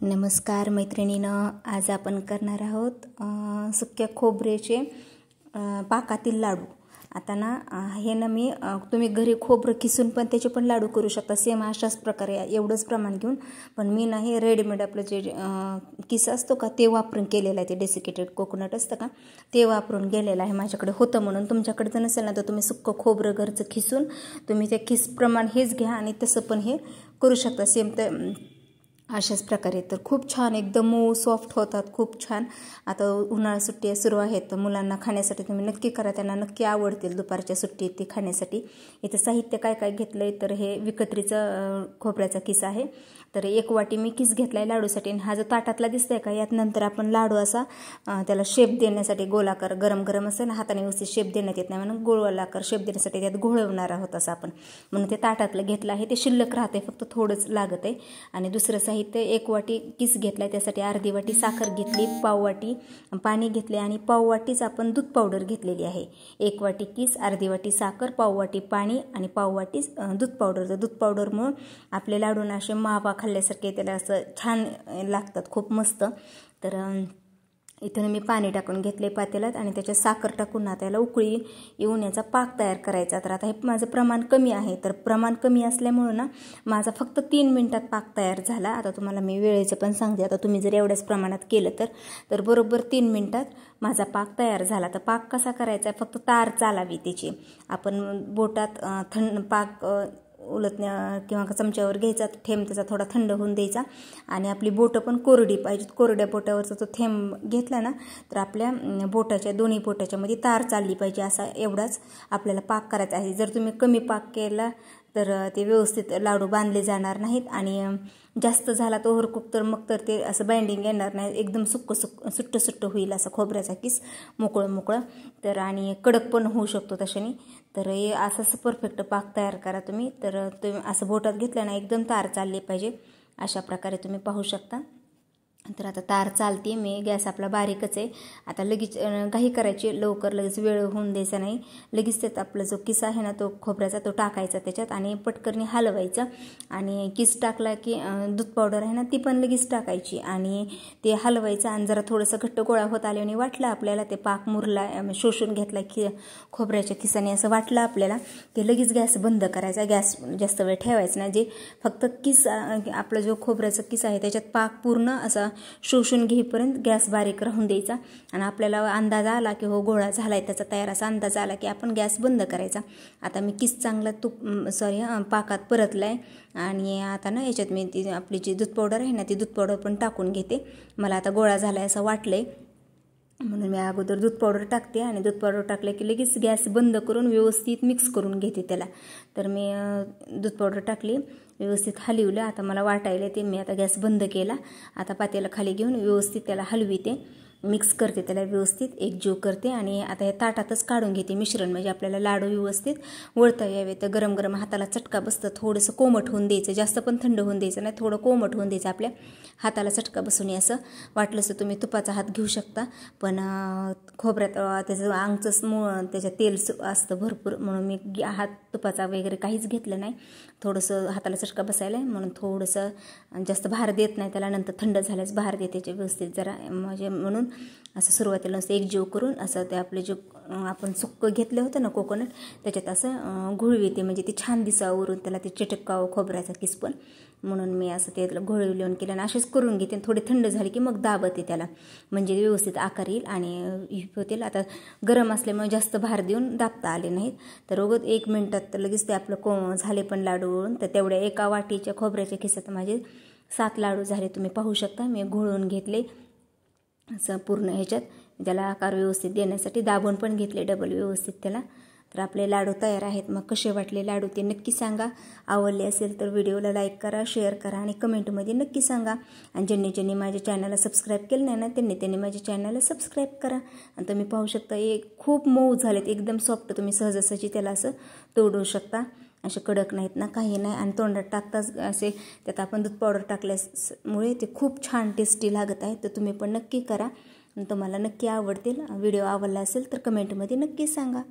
नमस्कार मैत्रिणीनं, आज आपण करणार आहोत सुक्या खोबऱ्याचे पाकातील लाडू। आता ना हे ना मी तुम्ही घरी खोबरं किसून पण त्याचे पण लाडू करू शकता, सेम अशाच प्रकारे एवढंच प्रमाण घेऊन। पण मी ना हे रेडीमेड आपलं जे किस असतो का ते वापरून केलेलं आहे, ते डेसिकेटेड कोकोनट असतं का ते वापरून गेलेलं आहे। माझ्याकडे होतं म्हणून, तुमच्याकडे जर नसेल ना तर तुम्ही सुक्कं खोबरं घरचं किसून तुम्ही ते किस प्रमाण हेच घ्या आणि तसं पण हे करू शकता सेम ते अशाच प्रकारे। तर खूप छान एकदम मऊ सॉफ्ट होतात, खूप छान। आता उन्हाळा सुट्टी सुरू आहेत तर मुलांना खाण्यासाठी तुम्ही नक्की करा, त्यांना नक्की आवडतील दुपारच्या सुट्टीत ते खाण्यासाठी। इथे साहित्य काय काय घेतलंय तर हे विकत्रीचा खोबऱ्याचा किस आहे, तर 1 वाटी मी किस घेतलाय लाडूसाठी। हा जो ताटातला दिसतोय का यात नंतर आपण लाडू असा त्याला शेप देण्यासाठी गोलाकार गरम गरम असेल ना हाताने व्यवस्थित शेप देण्यात येत नाही म्हणून गोलाकार शेप देण्यासाठी त्यात घोळवणार आहोत असं आपण, म्हणून ते ताटातलं घेतलं आहे। ते शिल्लक राहते, फक्त थोडंच लागत आहे। आणि दुसरं साहित्य 1 वाटी किस घेतलाय, त्यासाठी अर्धी वाटी साखर घेतली, पाव वाटी पाणी घेतले आणि पाव वाटीच आपण दूध पावडर घेतलेली आहे। 1 वाटी किस, अर्धी वाटी साखर, पाव वाटी पाणी आणि पाव वाटी दूध पावडर। तर दूध पावडरमुळे आपले लाडूना असे मावा खाल्ल्यासारखे त्याला असं छान लागतात, खूप मस्त। तर इथं मी पाणी टाकून घेतले पातेल्यात आणि त्याच्यात साखर टाकून ना त्याला उकळी येऊन याचा पाक तयार करायचा। तर आता हे माझं प्रमाण कमी आहे, तर प्रमाण कमी असल्यामुळे ना माझा फक्त 3 मिनिटात पाक तयार झाला। आता तुम्हाला मी वेळेचं पण सांगते, आता तुम्ही जर एवढ्याच प्रमाणात केलं तर बरोबर 3 मिनिटात माझा पाक तयार झाला। तर पाक कसा करायचा, फक्त तार चालावी त्याची। आपण बोटात थंड पाक उलटण्या किंवा चमच्यावर घ्यायचा, थेंब त्याचा थोडा थंड होऊन द्यायचा आणि आपली बोटं पण कोरडी पाहिजेत। कोरड्या बोटावरचा तो थेंब घेतला ना तर आपल्या बोटाच्या दोन्ही बोटाच्या मध्ये तार चालली पाहिजे, असा एवढाच आपल्याला पाक करायचा आहे। जर तुम्ही कमी पाक केला तर ते व्यवस्थित लाडू बांधले जाणार नाहीत आणि जास्त झाला तो ओव्हरकुक तर मग तर ते असं बाइंडिंग येणार नाही, एकदम सुट्ट होईल असं खोबऱ्याचा किस मोकळं तर आणि कडक पण होऊ शकतो तशाने। तर हे असं परफेक्ट पाक तयार करा तुम्ही। तर तुम्ही असं बोटात घेतलं ना एकदम तार चालली पाहिजे, अशा प्रकारे तुम्ही पाहू शकता। तर आता तार चालते, मी गॅस आपला बारीकच आहे। आता लगेच घाई करायची, लवकर लगेच वेळ होऊन द्यायचा नाही। लगेच त्यात आपला जो किस आहे ना तो खोबऱ्याचा तो टाकायचा त्याच्यात आणि पटकन हलवायचं आणि किस टाकला की दूध पावडर आहे ना ती पण लगेच टाकायची आणि ते हलवायचं आणि जरा थोडंसं घट्ट गोळा होत आले आणि वाटलं आपल्याला ते पाक मुरला शोषून घेतला की खोबऱ्याच्या किसाने असं वाटलं आपल्याला की लगेच गॅस बंद करायचा, गॅस जास्त वेळ ठेवायचा नाही। जे फक्त किस आपला जो खोबऱ्याचा किस आहे त्याच्यात पाक पूर्ण असा शोषून घेईपर्यंत गॅस बारीक राहून द्यायचा आणि आपल्याला अंदाज आला की हो गोळा झालाय त्याचा तयार, असा अंदाज आला की आपण गॅस बंद करायचा। आता मी किस चांगला पाकात परतलाय आणि आता ना याच्यात मी आपली जी दूध पावडर आहे ना ती दूध पावडर पण टाकून घेते। मला आता गोळा झालाय असं वाटलंय म्हणून मी अगोदर दूध पावडर टाकते आणि दूध पावडर टाकले की लगेच गॅस बंद करून व्यवस्थित मिक्स करून घेते त्याला। तर मी दूध पावडर टाकली, व्यवस्थित हलवलं। आता मला वाटायला ते मी आता गॅस बंद केला। आता पातेला खाली घेऊन व्यवस्थित त्याला हलविते, मिक्स करते, त्याला व्यवस्थित एकजीव करते आणि आता हे ताटातच काढून घेते मिश्रण, म्हणजे आपल्याला लाडू व्यवस्थित वळता यावे। तर गरम गरम हाताला चटका बसतं, थोडंसं कोमट होऊन द्यायचं, जास्त पण थंड होऊन द्यायचं नाही, थोडं कोमट होऊन द्यायचं, आपल्या हाताला चटका बसून असं वाटलं तर तुम्ही तुपाचा हात घेऊ शकता। पण खोबऱ्यात त्याचं अंगचं त्याच्यात तेल असतं भरपूर म्हणून मी हात तुपाचा वगैरे काहीच घेतलं नाही। थोडंसं हाताला चटका बसायला म्हणून थोडंसं जास्त भार देत नाही त्याला, नंतर थंड झाल्यास भार देते त्याचे व्यवस्थित जरा, म्हणजे म्हणून असं सुरुवातीला असं एकजीव करून असं ते आपले जे आपण सुक्कं घेतलं होतं ना कोकोनट त्याच्यात असं घोळविते, म्हणजे ते छान दिसावरून त्याला ते चिटकावं खोबऱ्याचा किस पण, म्हणून मी असं ते घोळवून केलं आणि असेच करून घेते। थोडी थंड झाली की मग दाबते त्याला, म्हणजे व्यवस्थित आकार येईल आणि होतील। आता गरम असल्यामुळे जास्त भार देऊन दाबता आले नाहीत, तर उगाच 1 मिनिटात लगेच ते आपलं झाले पण लाडू वळून। तर तेवढ्या 1 वाटीच्या खोबऱ्याच्या किसात माझे 7 लाडू झाले, तुम्ही पाहू शकता। मी घोळवून घेतले असं पूर्ण ह्याच्यात, त्याला आकार व्यवस्थित देण्यासाठी दाबून पण घेतले डबल व्यवस्थित त्याला। तर आपले लाडू तयार आहेत। मग कसे वाटले लाडू ते नक्की सांगा, आवडले असेल तर व्हिडिओला लाईक करा, शेअर करा आणि कमेंटमध्ये नक्की सांगा। आणि ज्यांनी माझ्या चॅनलला सबस्क्राईब केलं नाही ना त्यांनी माझ्या चॅनलला सबस्क्राईब करा। आणि तुम्ही पाहू शकता खूप मऊ झालेत, एकदम सॉफ्ट, तुम्ही सहजासहजी त्याला असं तोडू शकता, असे कडक नाहीत ना, काही नाही। आणि तोंडात टाकताच असे त्यात आपण दूध पावडर टाकल्यामुळे ते खूप छान टेस्टी लागत आहे। तर तुम्ही पण नक्की करा, तुम्हाला नक्की आवडतील। व्हिडिओ आवडला असेल तर कमेंटमध्ये नक्की सांगा।